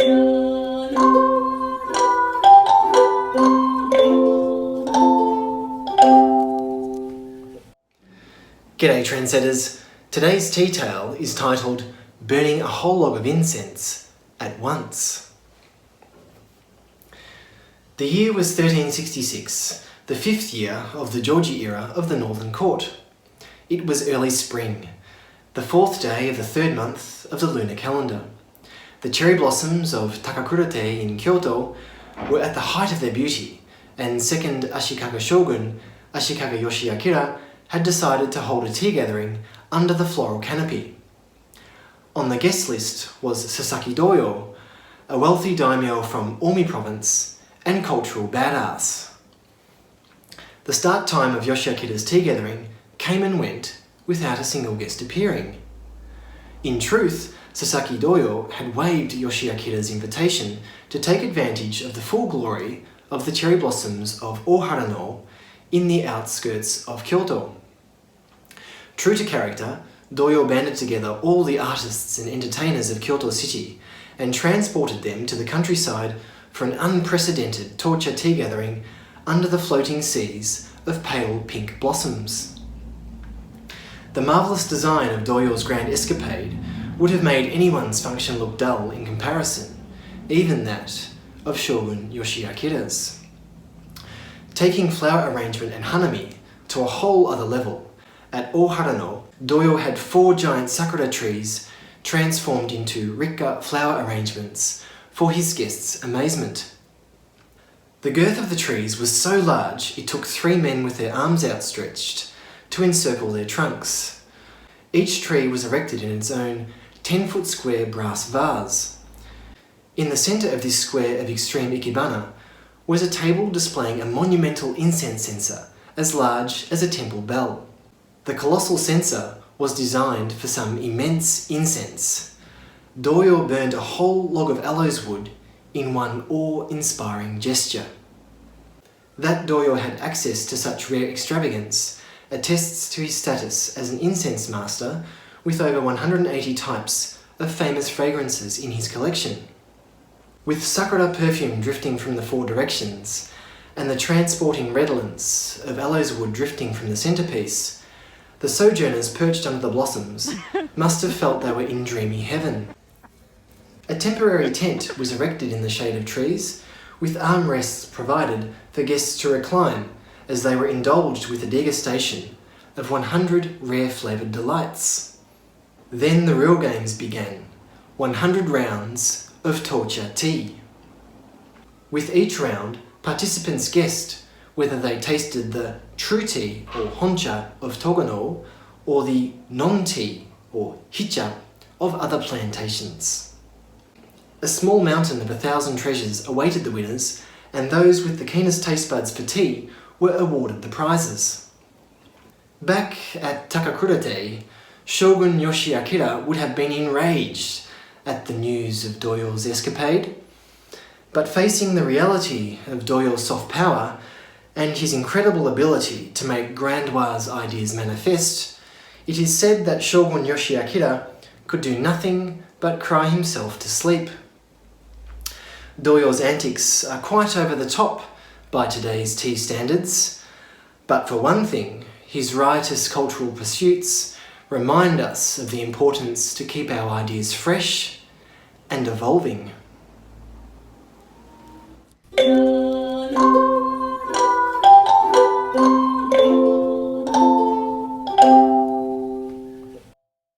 G'day trendsetters, today's tea tale is titled Burning a Whole Log of Incense at Once. The year was 1366, the 5th year of the Georgi era of the Northern Court. It was early spring, the 4th day of the 3rd month of the lunar calendar. The cherry blossoms of Takakura-te in Kyoto were at the height of their beauty, and second Ashikaga shogun, Ashikaga Yoshiakira, had decided to hold a tea gathering under the floral canopy. On the guest list was Sasaki Doyo, a wealthy daimyo from Omi province and cultural badass. The start time of Yoshiakira's tea gathering came and went without a single guest appearing. In truth, Sasaki Doyo had waived Yoshiakira's invitation to take advantage of the full glory of the cherry blossoms of Oharano in the outskirts of Kyoto. True to character, Doyo banded together all the artists and entertainers of Kyoto City and transported them to the countryside for an unprecedented torcha tea gathering under the floating seas of pale pink blossoms. The marvellous design of Doyo's grand escapade would have made anyone's function look dull in comparison, even that of Shogun Yoshiakira's. Taking flower arrangement and hanami to a whole other level, at Oharano, Doyo had 4 giant sakura trees transformed into rikka flower arrangements for his guests' amazement. The girth of the trees was so large it took 3 men with their arms outstretched to encircle their trunks. Each tree was erected in its own 10-foot square brass vase. In the centre of this square of extreme ikebana was a table displaying a monumental incense censer as large as a temple bell. The colossal censer was designed for some immense incense. Doyo burned a whole log of aloes wood in one awe-inspiring gesture. That Doyo had access to such rare extravagance attests to his status as an incense master with over 180 types of famous fragrances in his collection. With sakura perfume drifting from the 4 directions and the transporting redolence of aloes wood drifting from the centerpiece, the sojourners perched under the blossoms must have felt they were in dreamy heaven. A temporary tent was erected in the shade of trees, with armrests provided for guests to recline as they were indulged with a degustation of 100 rare flavoured delights. Then the real games began, 100 rounds of torcha tea. With each round, participants guessed whether they tasted the true tea or honcha of Togano or the non-tea or hicha of other plantations. A small mountain of 1,000 treasures awaited the winners, and those with the keenest taste buds for tea were awarded the prizes. Back at Takakura-te, Shogun Yoshiakira would have been enraged at the news of Doyo's escapade, but facing the reality of Doyo's soft power and his incredible ability to make grandiose ideas manifest, it is said that Shogun Yoshiakira could do nothing but cry himself to sleep. Doyo's antics are quite over the top by today's tea standards, but for one thing, his riotous cultural pursuits remind us of the importance to keep our ideas fresh and evolving.